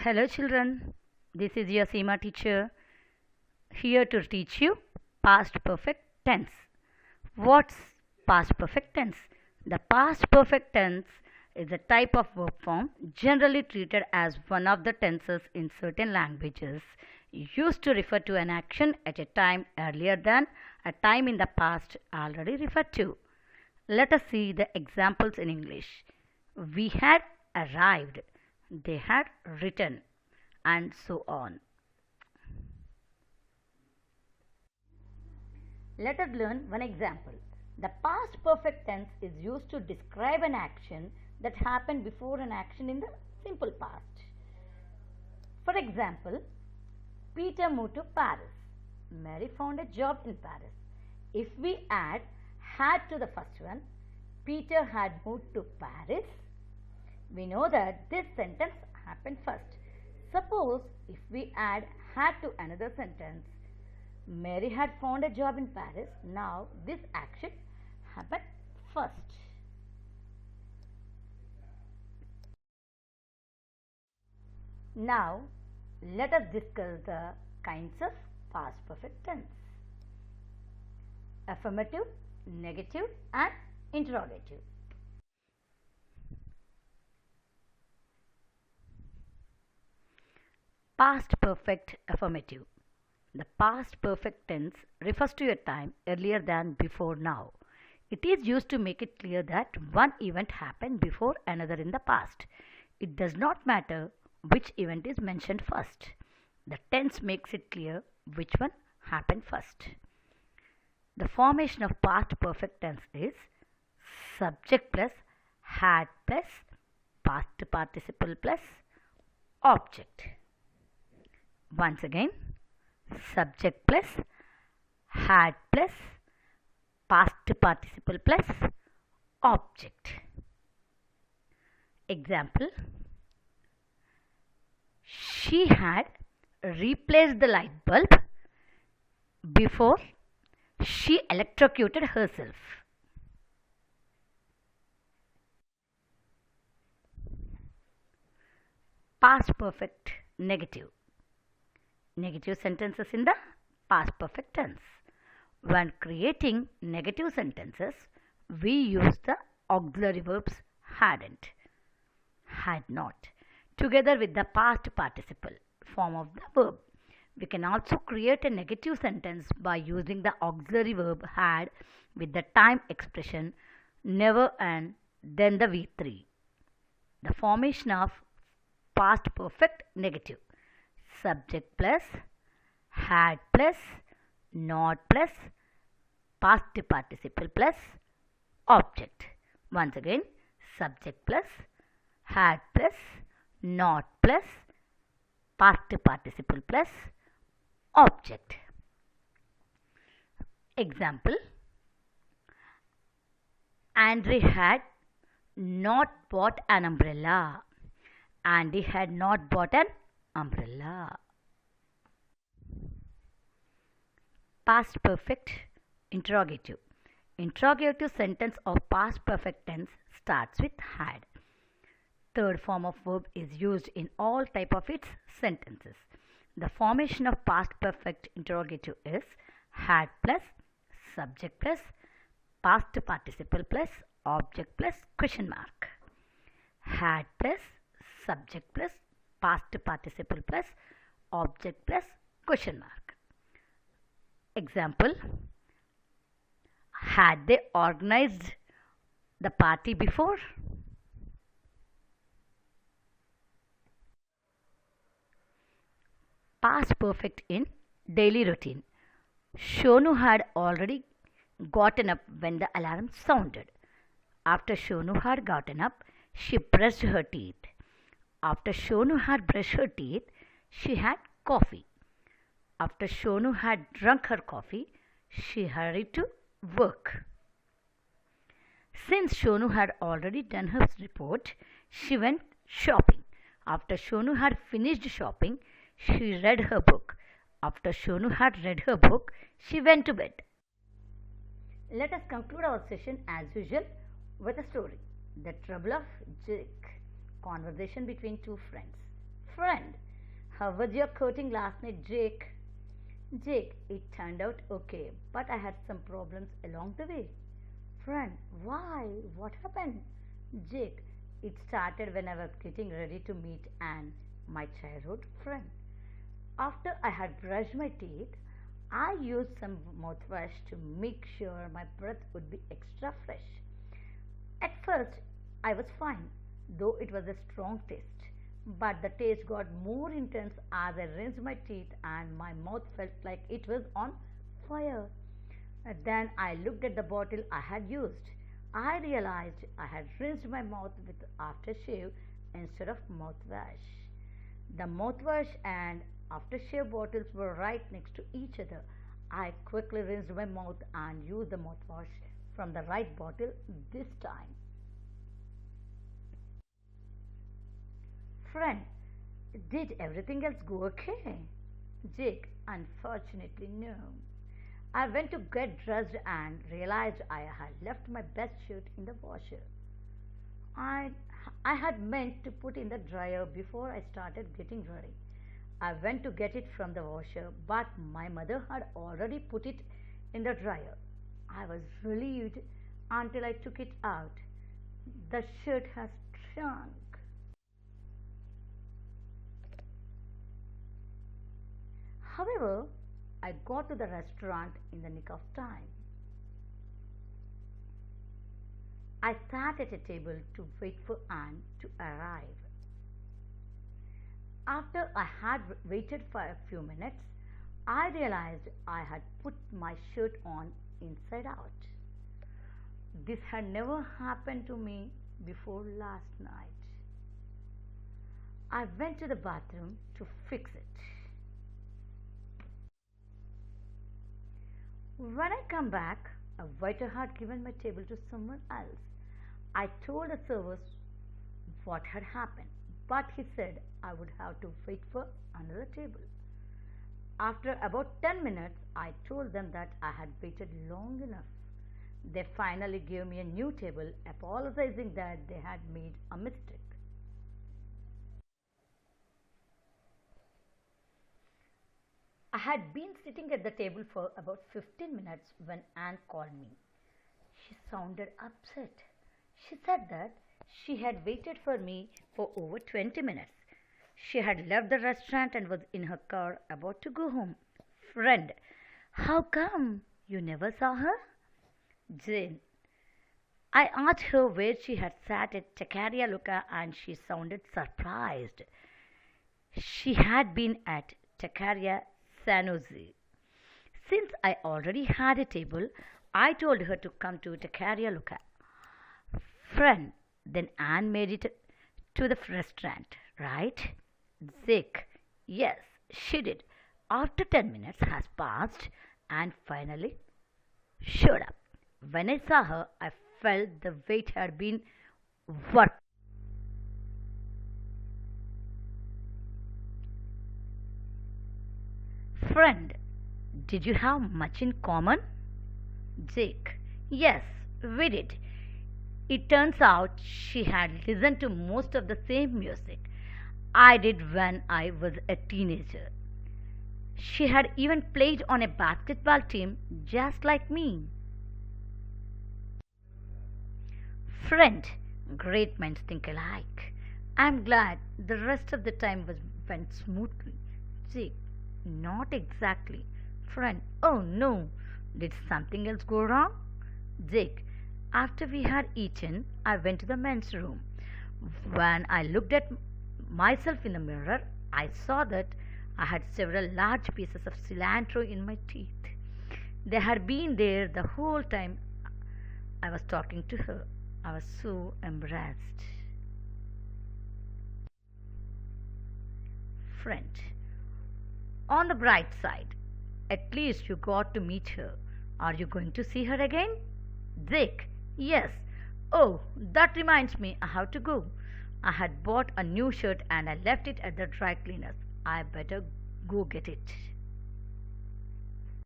Hello children, this is your Seema teacher here to teach you past perfect tense. What's past perfect tense? The past perfect tense is a type of verb form generally treated as one of the tenses in certain languages used to refer to an action at a time earlier than a time in the past already referred to. Let us see the examples in English. We had arrived, they had written, and so on. Let us learn one example. The past perfect tense is used to describe an action that happened before an action in the simple past. For example, Peter moved to Paris. Mary found a job in Paris. If we add had to the first one, Peter had moved to Paris, we know that this sentence happened first. Suppose if we add had to another sentence, Mary had found a job in Paris. Now this action happened first. Now let us discuss the kinds of past perfect tense: affirmative, negative, and interrogative. Past perfect affirmative. The past perfect tense refers to a time earlier than before now. It is used to make it clear that one event happened before another in the past. It does not matter which event is mentioned first. The tense makes it clear which one happened first. The formation of past perfect tense is subject plus had plus past participle plus object. Once again, subject plus had plus past participle plus object. Example: she had replaced the light bulb before she electrocuted herself. Past perfect negative. Negative sentences in the past perfect tense. When creating negative sentences, we use the auxiliary verbs hadn't, had not, together with the past participle form of the verb. We can also create a negative sentence by using the auxiliary verb had with the time expression never and then the V3. The formation of past perfect negative: subject plus had plus not plus past participle plus object. Once again, subject plus had plus not plus past participle plus object. Example: Andre had not bought an umbrella. Andy had not bought an umbrella. Past perfect interrogative. Interrogative sentence of past perfect tense starts with had. Third form of verb is used in all type of its sentences. The formation of past perfect interrogative is had plus subject plus past participle plus object plus question mark. Had plus subject plus past participle plus object plus question mark. Example: had they organized the party before? Past perfect in daily routine. Shonu had already gotten up when the alarm sounded. After Shonu had gotten up, she brushed her teeth. After Shonu had brushed her teeth, she had coffee. After Shonu had drunk her coffee, she hurried to work. Since Shonu had already done her report, she went shopping. After Shonu had finished shopping, she read her book. After Shonu had read her book, she went to bed. Let us conclude our session as usual with a story. The Trouble of Jake. Conversation between two friends. Friend, how was your courting last night, Jake? Jake, it turned out okay, but I had some problems along the way. Friend, why? What happened? Jake, it started when I was getting ready to meet Anne, my childhood friend. After I had brushed my teeth, I used some mouthwash to make sure my breath would be extra fresh. At first, I was fine, though it was a strong taste. But the taste got more intense as I rinsed my teeth and my mouth felt like it was on fire. Then I looked at the bottle I had used. I realized I had rinsed my mouth with aftershave instead of mouthwash. The mouthwash and aftershave bottles were right next to each other. I quickly rinsed my mouth and used the mouthwash from the right bottle this time. Friend, did everything else go okay? Jake, unfortunately, no. I went to get dressed and realized I had left my best shirt in the washer. I, I had meant to put in the dryer before I started getting ready. I went to get it from the washer, but my mother had already put it in the dryer. I was relieved until I took it out. The shirt has shrunk. However, I got to the restaurant in the nick of time. I sat at a table to wait for Anne to arrive. After I had waited for a few minutes, I realized I had put my shirt on inside out. This had never happened to me before last night. I went to the bathroom to fix it. When I come back, a waiter had given my table to someone else. I told the servers what had happened, but he said I would have to wait for another table. After about 10 minutes, I told them that I had waited long enough. They finally gave me a new table, apologizing that they had made a mistake. I had been sitting at the table for about 15 minutes when Anne called me. She sounded upset. She said that she had waited for me for over 20 minutes. She had left the restaurant and was in her car about to go home. Friend, how come you never saw her? Jane, I asked her where she had sat at Taqueria Luca and she sounded surprised. She had been at Taqueria San Jose. Since I already had a table, I told her to come to Taqueria Luca. Friend, then Anne made it to the restaurant, right? Zeke, yes, she did. After 10 minutes has passed, Anne finally showed up. When I saw her, I felt the wait had been worth. Friend, did you have much in common? Jake, yes, we did. It turns out she had listened to most of the same music I did when I was a teenager. She had even played on a basketball team just like me. Friend, great minds think alike. I'm glad the rest of the time went smoothly. Jake, not exactly. Friend, oh no, did something else go wrong? Jake, after we had eaten, I went to the men's room. When I looked at myself in the mirror, I saw that I had several large pieces of cilantro in my teeth. They had been there the whole time I was talking to her. I was so embarrassed. Friend, on the bright side, at least you got to meet her. Are you going to see her again? Jake, yes. Oh, that reminds me, I have to go. I had bought a new shirt and I left it at the dry cleaners. I better go get it.